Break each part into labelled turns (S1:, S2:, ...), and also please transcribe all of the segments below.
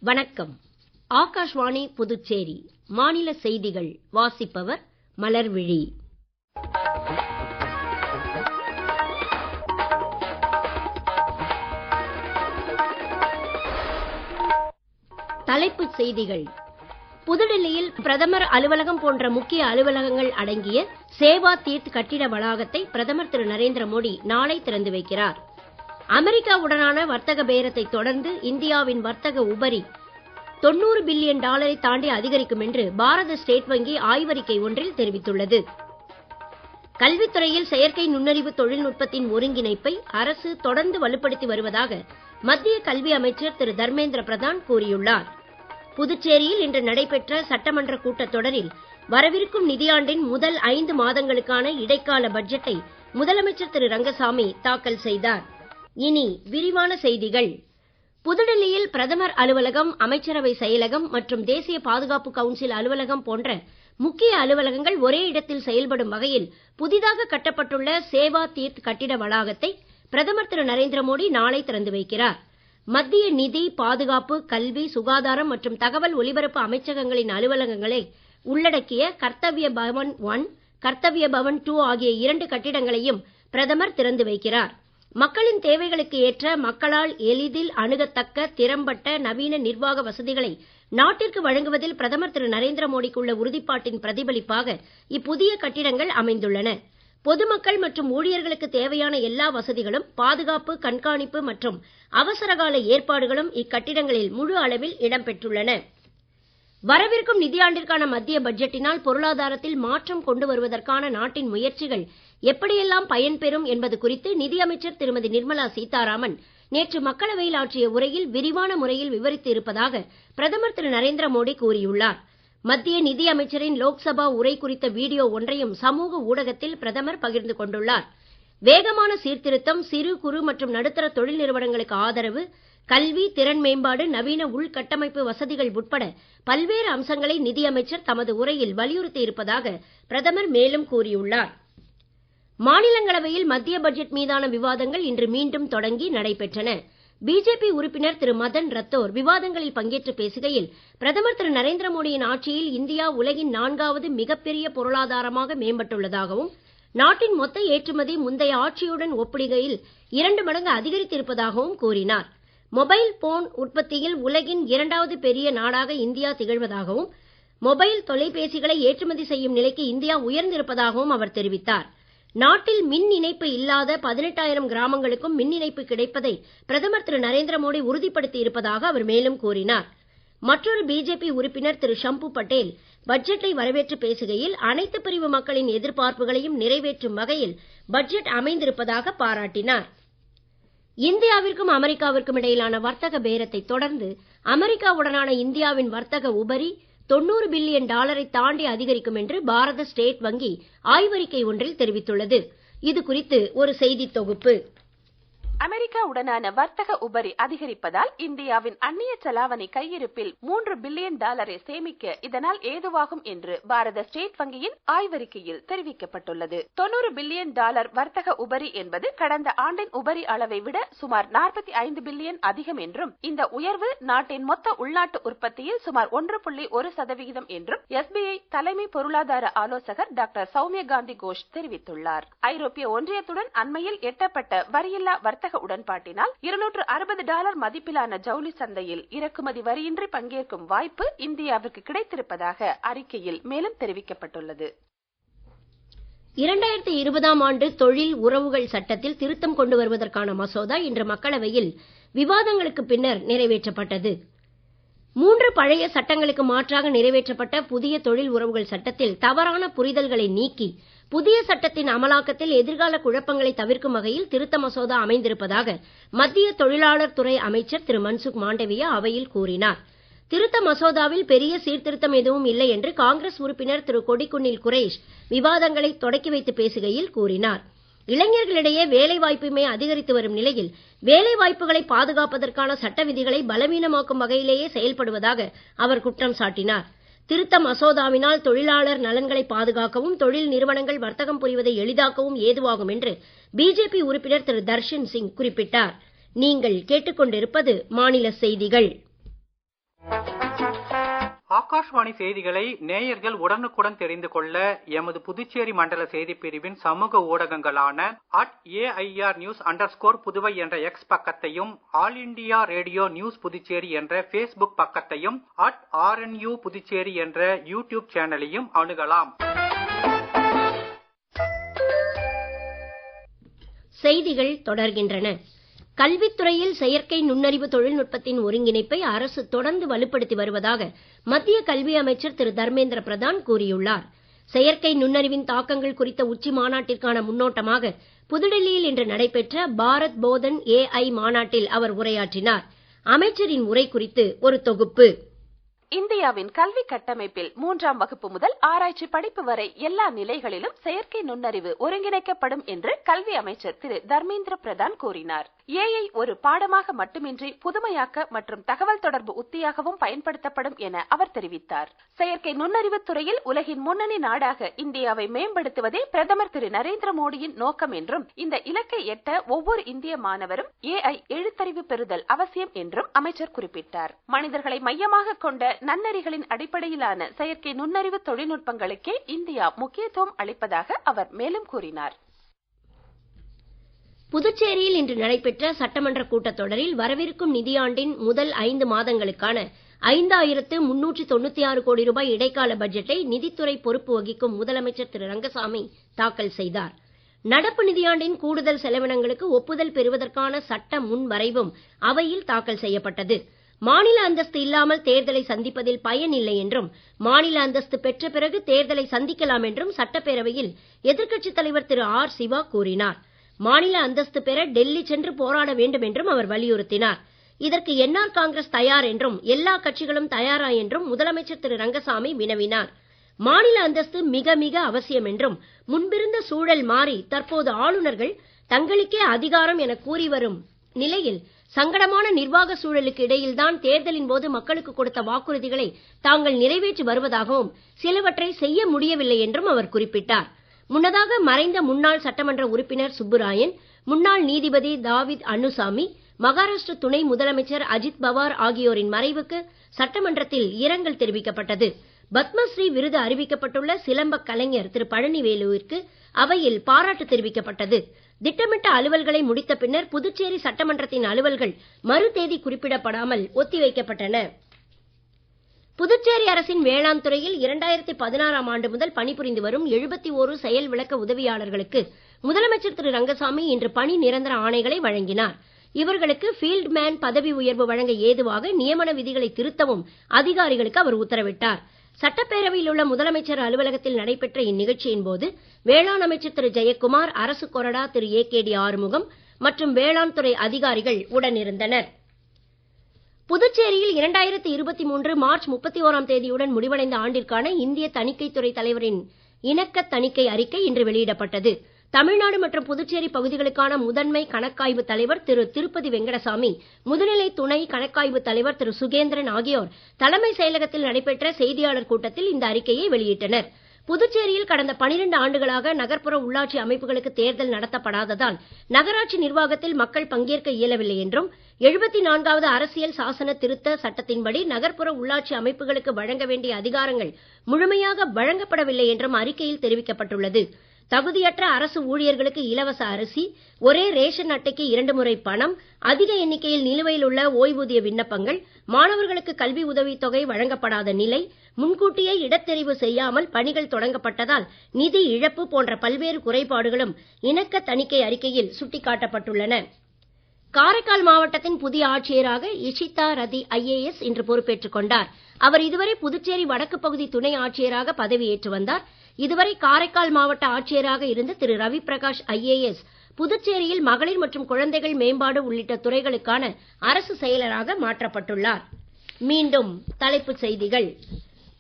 S1: வணக்கம். ஆகாஷ்வாணி புதுச்சேரி மாநில செய்திகள் வாசிப்பவர் மலர்விழி. தலைப்புச் செய்திகள். புதுடெல்லியில் பிரதமர் அலுவலகம் போன்ற முக்கிய அலுவலகங்கள் அடங்கிய சேவா தீர்த் கட்டிட வளாகத்தை பிரதமர் திரு நரேந்திர மோடி நாளை திறந்து வைக்கிறார். அமெரிக்காவுடனான வர்த்தக பேரத்தை தொடர்ந்து இந்தியாவின் வர்த்தக உபரி $90 பில்லியன் தாண்டி அதிகரிக்கும் என்று பாரத ஸ்டேட் வங்கி ஆய்வறிக்கை ஒன்றில் தெரிவித்துள்ளது. கல்வித்துறையில் செயற்கை நுண்ணறிவு தொழில்நுட்பத்தின் ஒருங்கிணைப்பை அரசு தொடர்ந்து வலுப்படுத்தி வருவதாக மத்திய கல்வி அமைச்சர் திரு தர்மேந்திர பிரதான் கூறியுள்ளார். புதுச்சேரியில் இன்று நடைபெற்ற சட்டமன்ற கூட்டத்தொடரில் வரவிருக்கும் நிதியாண்டின் முதல் 5 மாதங்களுக்கான இடைக்கால பட்ஜெட்டை முதலமைச்சர் திரு ரங்கசாமி தாக்கல் செய்தார். இனி விரிவான செய்திகள். புதுடெல்லியில் பிரதமர் அலுவலகம், அமைச்சரவை செயலகம் மற்றும் தேசிய பாதுகாப்பு கவுன்சில் அலுவலகம் போன்ற முக்கிய அலுவலகங்கள் ஒரே இடத்தில் செயல்படும் வகையில் புதிதாக கட்டப்பட்டுள்ள சேவா தீர்த் கட்டிட வளாகத்தை பிரதமர் திரு நரேந்திர மோடி நாளை திறந்து வைக்கிறார். மத்திய நிதி, பாதுகாப்பு, கல்வி, சுகாதாரம் மற்றும் தகவல் ஒலிபரப்பு அமைச்சகங்களின் அலுவலகங்களை உள்ளடக்கிய கர்த்தவ்ய பவன் 1, கர்த்தவ்ய பவன் 2 ஆகிய 2 கட்டிடங்களையும் பிரதமர் திறந்து வைக்கிறார். மக்களின் தேவைகளுக்கு ஏற்ற, மக்களால் எளிதில் அணுகத்தக்க, திறம்பட்ட நவீன நிர்வாக வசதிகளை நாட்டிற்கு வழங்குவதில் பிரதமர் திரு நரேந்திர மோடிக்கு உள்ள உறுதிப்பாட்டின் பிரதிபலிப்பாக இப்புதிய கட்டிடங்கள் அமைந்துள்ளன. பொதுமக்கள் மற்றும் ஊழியர்களுக்கு தேவையான எல்லா வசதிகளும், பாதுகாப்பு, கண்காணிப்பு மற்றும் அவசரகால ஏற்பாடுகளும் இக்கட்டிடங்களில் முழு அளவில் இடம்பெற்றுள்ளன. வரவிருக்கும் நிதியாண்டிற்கான மத்திய பட்ஜெட்டினால் பொருளாதாரத்தில் மாற்றம் கொண்டு வருவதற்கான நாட்டின் முயற்சிகள் எப்படியெல்லாம் பயன்பெறும் என்பது குறித்து நிதியமைச்சர் திருமதி நிர்மலா சீதாராமன் நேற்று மக்களவையில் ஆற்றிய உரையில் விரிவான முறையில் விவரித்து இருப்பதாக பிரதமர் திரு நரேந்திர மோடி கூறியுள்ளார். மத்திய நிதி அமைச்சரின் லோக்சபா உரை குறித்த வீடியோ ஒன்றையும் சமூக ஊடகத்தில் பிரதமர் பகிர்ந்து கொண்டுள்ளார். வேகமான சீர்திருத்தம், சிறு குறு மற்றும் நடுத்தர தொழில் நிறுவனங்களுக்கு ஆதரவு, கல்வி, திறன் மேம்பாடு, நவீன உள்கட்டமைப்பு வசதிகள் உட்பட பல்வேறு அம்சங்களை நிதியமைச்சர் தமது உரையில் வலியுறுத்தி இருப்பதாக பிரதமர் மேலும் கூறியுள்ளார். மாநிலங்களவையில் மத்திய பட்ஜெட் மீதான விவாதங்கள் இன்று மீண்டும் தொடங்கி நடைபெற்றன. பிஜேபி உறுப்பினர் திரு மதன் ரத்தோர் விவாதங்களில் பங்கேற்று பேசுகையில், பிரதமர் திரு நரேந்திர மோடியின் ஆட்சியில் இந்தியா உலகின் 4வது மிகப்பெரிய பொருளாதாரமாக மேம்பட்டுள்ளதாகவும், நாட்டின் மொத்த ஏற்றுமதி முந்தைய ஆட்சியுடன் ஒப்பிடுகையில் 2 மடங்கு அதிகரித்திருப்பதாகவும் கூறினார். மொபைல் போன் உற்பத்தியில் உலகின் 2வது பெரிய நாடாக இந்தியா திகழ்வதாகவும், மொபைல் தொலைபேசிகளை ஏற்றுமதி செய்யும் நிலைக்கு இந்தியா உயர்ந்திருப்பதாகவும் அவர் தெரிவித்தார். நாட்டில் மின் இணைப்பு இல்லாத 18,000 கிராமங்களுக்கும் மின் இணைப்பு கிடைப்பதை பிரதமர் திரு நரேந்திர மோடி உறுதிப்படுத்தி இருப்பதாக அவர் மேலும் கூறினார். மற்றொரு பிஜேபி உறுப்பினர் திரு ஷம்பு பட்டேல் பட்ஜெட்டை வரவேற்று பேசுகையில், அனைத்து பிரிவு மக்களின் எதிர்பார்ப்புகளையும் நிறைவேற்றும் வகையில் பட்ஜெட் அமைந்திருப்பதாக பாராட்டினார். இந்தியாவிற்கும் அமெரிக்காவிற்கும் இடையிலான வர்த்தக பேரத்தை தொடர்ந்து அமெரிக்காவுடனான இந்தியாவின் வர்த்தக உபரி $90 பில்லியன் தாண்டி அதிகரிக்கும் என்று பாரத ஸ்டேட் வங்கி ஆய்வறிக்கை ஒன்றில் தெரிவித்துள்ளது. இது குறித்து ஒரு செய்தி தொகுப்பு.
S2: அமெரிக்காவுடனான வர்த்தக உபரி அதிகரிப்பதால் இந்தியாவின் அந்நிய செலாவணி கையிருப்பில் $3 பில்லியன் சேமிக்க இதனால் ஏதுவாகும் என்று பாரத ஸ்டேட் வங்கியின் ஆய்வறிக்கையில் தெரிவிக்கப்பட்டுள்ளது. $90 பில்லியன் வர்த்தக உபரி என்பது கடந்த ஆண்டின் உபரி அளவை விட சுமார் 45 பில்லியன் அதிகம் என்றும், இந்த உயர்வு நாட்டின் மொத்த உள்நாட்டு உற்பத்தியில் சுமார் 1.1% என்றும் SBI தலைமை பொருளாதார ஆலோசகர் டாக்டர் சௌமியா காந்தி கோஷ் தெரிவித்துள்ளார். ஐரோப்பிய ஒன்றியத்துடன் அண்மையில் எட்டப்பட்ட வரியில்லா வர்த்தக உடன்பாட்டினால் $260 மதிப்பிலான ஜவுளி சந்தையில் இறக்குமதி வரியின்றி பங்கேற்கும் வாய்ப்பு இந்தியாவிற்கு கிடைத்திருப்பதாக அறிக்கையில் மேலும் தெரிவிக்கப்பட்டுள்ளது.
S1: 2020ஆம் ஆண்டு தொழில் உறவுகள் சட்டத்தில் திருத்தம் கொண்டு வருவதற்கான மசோதா இன்று மக்களவையில் விவாதங்களுக்கு பின்னர் நிறைவேற்றப்பட்டது. 3 பழைய சட்டங்களுக்கு மாற்றாக நிறைவேற்றப்பட்ட புதிய தொழில் உறவுகள் சட்டத்தில் தவறான புரிதல்களை நீக்கி புதிய சட்டத்தின் அமலாக்கத்தில் எதிர்கால குழப்பங்களை தவிர்க்கும் வகையில் திருத்த மசோதா அமைந்திருப்பதாக மத்திய தொழிலாளர் துறை அமைச்சர் திரு மன்சுக் மாண்டவியா அவையில் கூறினார். திருத்த மசோதாவில் பெரிய சீர்திருத்தம் எதுவும் இல்லை என்று காங்கிரஸ் உறுப்பினர் திரு கொடிக்குன்னில் குரேஷ் விவாதங்களை தொடக்கி வைத்து பேசுகையில் கூறினார். இளைஞர்களிடையே வேலைவாய்ப்புமே அதிகரித்து வரும் நிலையில் வேலைவாய்ப்புகளை பாதுகாப்பதற்கான சட்ட விதிகளை பலவீனமாக்கும் வகையிலேயே செயல்படுவதாக அவர் குற்றம் சாட்டினார். திருத்த மசோதாவினால் தொழிலாளர் நலன்களை பாதுகாக்கவும் தொழில் நிறுவனங்கள் வர்த்தகம் புரிவதை எளிதாக்கவும் ஏதுவாகும் என்று பிஜேபி உறுப்பினர் திரு தர்ஷன் சிங் குறிப்பிட்டார். நீங்கள் கேட்டுக்கொண்டிருப்பது மாநில செய்திகள்.
S3: ஆகாஷ்வாணி செய்திகளை நேயர்கள் உடனுக்குடன் தெரிந்து கொள்ள எமது புதுச்சேரி மண்டல செய்திப் பிரிவின் சமூக ஊடகங்களான @AIRnews_புதுவை என்ற எக்ஸ் பக்கத்தையும், all India radio news Puducherry என்ற பேஸ்புக் பக்கத்தையும், @RNU புதுச்சேரி என்ற யூடியூப் சேனலையும் அணுகலாம்.
S1: செய்திகள் தொடர்கின்றன. கல்வித்துறையில் செயற்கை நுண்ணறிவு தொழில்நுட்பத்தின் ஒருங்கிணைப்பை அரசு தொடர்ந்து வலுப்படுத்தி வருவதாக மத்திய கல்வி அமைச்சர் திரு தர்மேந்திர பிரதான் கூறியுள்ளார். செயற்கை நுண்ணறிவின் தாக்கங்கள் குறித்த உச்சி மாநாட்டிற்கான முன்னோட்டமாக புதுடெல்லியில் இன்று நடைபெற்ற பாரத் போதன் AI மாநாட்டில் அவர் உரையாற்றினார். அமைச்சரின் உரை குறித்து ஒரு தொகுப்பு.
S2: இந்தியாவின் கல்வி கட்டமைப்பில் 3ஆம் வகுப்பு முதல் ஆராய்ச்சி படிப்பு வரை எல்லா நிலைகளிலும் செயற்கை நுண்ணறிவு ஒருங்கிணைக்கப்படும் என்று கல்வி அமைச்சர் திரு தர்மேந்திர பிரதான் கூறினார். AI ஒரு பாடமாக மட்டுமின்றி புதுமையாக்க மற்றும் தகவல் தொடர்பு உத்தியாகவும் பயன்படுத்தப்படும் என அவர் தெரிவித்தார். செயற்கை நுண்ணறிவு துறையில் உலகின் முன்னணி நாடாக இந்தியாவை மேம்படுத்துவதே பிரதமர் திரு நரேந்திர மோடியின் நோக்கம் என்றும், இந்த இலக்கை எட்ட ஒவ்வொரு இந்திய மாணவரும் AI எழுத்தறிவு பெறுதல் அவசியம் என்றும் அமைச்சர் குறிப்பிட்டார். மனிதர்களை மையமாக கொண்ட நன்னெறிகளின் அடிப்படையிலான செயற்கை நுண்ணறிவு தொழில்நுட்பங்களுக்கே இந்தியா முக்கியத்துவம் அளிப்பதாக அவர் மேலும் கூறினார்.
S1: புதுச்சேரியில் இன்று நடைபெற்ற சட்டமன்ற கூட்டத்தொடரில் வரவிருக்கும் நிதியாண்டின் முதல் 5 மாதங்களுக்கான 5396 கோடி ரூபாய் இடைக்கால பட்ஜெட்டை நிதித்துறை பொறுப்பு வகிக்கும் முதலமைச்சர் திரு ரங்கசாமி தாக்கல் செய்தார். நடப்பு நிதியாண்டின் கூடுதல் செலவினங்களுக்கு ஒப்புதல் பெறுவதற்கான சட்ட முன்வரைவும் அவையில் தாக்கல் செய்யப்பட்டது. மாநில அந்தஸ்து இல்லாமல் தேர்தலை சந்திப்பதில் பயன் இல்லை என்றும், மாநில அந்தஸ்து பெற்ற பிறகு தேர்தலை சந்திக்கலாம் என்றும் சட்டப்பேரவையில் எதிர்க்கட்சித் தலைவர் திரு ஆர் சிவா கூறினார். மாநில அந்தஸ்து பெற டெல்லி சென்று போராட வேண்டும் என்றும் அவர் வலியுறுத்தினார். இதற்கு என்ஆர் காங்கிரஸ் தயார் என்றும், எல்லா கட்சிகளும் தயாரா என்றும் முதலமைச்சர் திரு ரங்கசாமி வினவினார். மாநில அந்தஸ்து மிக மிக அவசியம் என்றும், முன்பிருந்த சூழல் மாறி தற்போது ஆளுநர்கள் தங்களுக்கே அதிகாரம் என கூறி வரும் நிலையில் சங்கடமான நிர்வாக சூழலுக்கு இடையில்தான் தேர்தலின் போது மக்களுக்கு கொடுத்த வாக்குறுதிகளை தாங்கள் நிறைவேற்றி வருவதாகவும், சிலவற்றை செய்ய முடியவில்லை என்றும் அவர் குறிப்பிட்டார். முன்னதாக மறைந்த முன்னாள் சட்டமன்ற உறுப்பினர் சுப்புராயன், முன்னாள் நீதிபதி தாவித் அன்னுசாமி, மகாராஷ்டிர துணை முதலமைச்சர் அஜித் பவார் ஆகியோரின் மறைவுக்கு சட்டமன்றத்தில் இரங்கல் தெரிவிக்கப்பட்டது. பத்மஸ்ரீ விருது அறிவிக்கப்பட்டுள்ள சிலம்ப கலைஞர் திரு பழனிவேலுவிற்கு அவையில் பாராட்டு தெரிவிக்கப்பட்டது. திட்டமிட்ட அலுவல்களை முடித்த பின்னர் புதுச்சேரி சட்டமன்றத்தின் அலுவல்கள் மறு தேதி குறிப்பிடப்படாமல் ஒத்திவைக்கப்பட்டன. புதுச்சேரி அரசின் வேளாண் துறையில் 2016ஆம் ஆண்டு முதல் பணிபுரிந்து வரும் 71 செயல் விளக்க உதவியாளர்களுக்கு முதலமைச்சர் திரு ரங்கசாமி இன்று பணி நிரந்தர ஆணைகளை வழங்கினார். இவர்களுக்கு ஃபீல்ட் மேன் பதவி உயர்வு வழங்க ஏதுவாக நியமன விதிகளை திருத்தவும் அதிகாரிகளுக்கு அவர் உத்தரவிட்டார். சட்டப்பேரவையில் உள்ள முதலமைச்சர் அலுவலகத்தில் நடைபெற்ற இந்நிகழ்ச்சியின் போது வேளாண் அமைச்சர் திரு ஜெயக்குமார், அரசு கொறடா திரு AKD ஆறுமுகம் மற்றும் வேளாண் துறை அதிகாரிகள் உடனிருந்தனர். புதுச்சேரியில் 2023 மார்ச் 31ஆம் தேதியுடன் முடிவடைந்த ஆண்டிற்கான இந்திய தணிக்கைத்துறை தலைவரின் இணக்க தணிக்கை அறிக்கை இன்று வெளியிடப்பட்டது. தமிழ்நாடு மற்றும் புதுச்சேரி பகுதிகளுக்கான முதன்மை கணக்காய்வு தலைவர் திரு திருப்பதி வெங்கடசாமி, முதுநிலை துணை கணக்காய்வு தலைவர் திரு சுகேந்திரன் ஆகியோர் தலைமை செயலகத்தில் நடைபெற்ற செய்தியாளர் கூட்டத்தில் இந்த அறிக்கையை வெளியிட்டனர். புதுச்சேரியில் கடந்த 12 ஆண்டுகளாக நகர்ப்புற உள்ளாட்சி அமைப்புகளுக்கு தேர்தல் நடத்தப்படாததால் நகராட்சி நிர்வாகத்தில் மக்கள் பங்கேற்க இயலவில்லை என்றும், 74வது அரசியல் சாசன திருத்த சட்டத்தின்படி நகர்ப்புற உள்ளாட்சி அமைப்புகளுக்கு வழங்க வேண்டிய அதிகாரங்கள் முழுமையாக வழங்கப்படவில்லை என்றும் அறிக்கையில் தெரிவிக்கப்பட்டுள்ளது. தகுதியற்ற அரசு ஊழியர்களுக்கு இலவச அரிசி, ஒரே ரேஷன் அட்டைக்கு 2 முறை பணம், அதிக எண்ணிக்கையில் நிலுவையில் உள்ள ஓய்வூதிய விண்ணப்பங்கள், மாணவர்களுக்கு கல்வி உதவித்தொகை வழங்கப்படாத நிலை, முன்கூட்டியே இடத்தெரிவு செய்யாமல் பணிகள் தொடங்கப்பட்டதால் நிதி இழப்பு போன்ற பல்வேறு குறைபாடுகளும் இணக்க தணிக்கை அறிக்கையில் சுட்டிக்காட்டப்பட்டுள்ளன. காரைக்கால் மாவட்டத்தின் புதிய ஆட்சியராக இஷிதா ரதி IAS இன்று பொறுப்பேற்றுக் கொண்டார். அவர் இதுவரை புதுச்சேரி வடக்கு பகுதி துணை ஆட்சியராக பதவியேற்று வந்தார். இதுவரை காரைக்கால் மாவட்ட ஆட்சியராக இருந்த திரு ரவி பிரகாஷ் IAS புதுச்சேரியில் மகளிர் மற்றும் குழந்தைகள் மேம்பாடு உள்ளிட்ட துறைகளுக்கான அரசு செயலராக மாற்றப்பட்டுள்ளார். மீண்டும் தலைப்புச் செய்திகள்.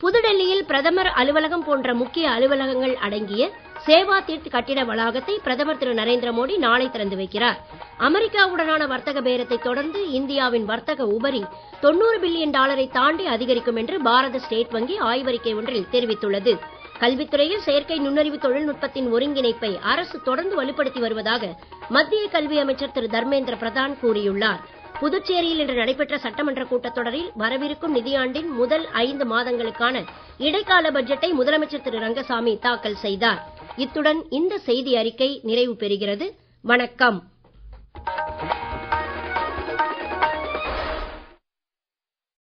S1: புதுடெல்லியில் பிரதமர் அலுவலகம் போன்ற முக்கிய அலுவலகங்கள் அடங்கிய சேவா தீர்த் கட்டிட வளாகத்தை பிரதமர் திரு நரேந்திர மோடி நாளை திறந்து வைக்கிறார். அமெரிக்காவுடனான வர்த்தக பேரத்தை தொடர்ந்து இந்தியாவின் வர்த்தக உபரி $90 பில்லியன் தாண்டி அதிகரிக்கும் என்று பாரத ஸ்டேட் வங்கி ஆய்வறிக்கை ஒன்றில் தெரிவித்துள்ளது. கல்வித்துறையில் செயற்கை நுண்ணறிவு தொழில்நுட்பத்தின் ஒருங்கிணைப்பை அரசு தொடர்ந்து வலுப்படுத்தி வருவதாக மத்திய கல்வி அமைச்சர் திரு தர்மேந்திர பிரதான் கூறியுள்ளார். புதுச்சேரியில் இன்று நடைபெற்ற சட்டமன்ற கூட்டத்தொடரில் வரவிருக்கும் நிதியாண்டின் முதல் 5 மாதங்களுக்கான இடைக்கால பட்ஜெட்டை முதலமைச்சர் திரு ரங்கசாமி தாக்கல் செய்தார். இத்துடன் இந்த செய்தி அறிக்கை நிறைவு பெறுகிறது. வணக்கம்.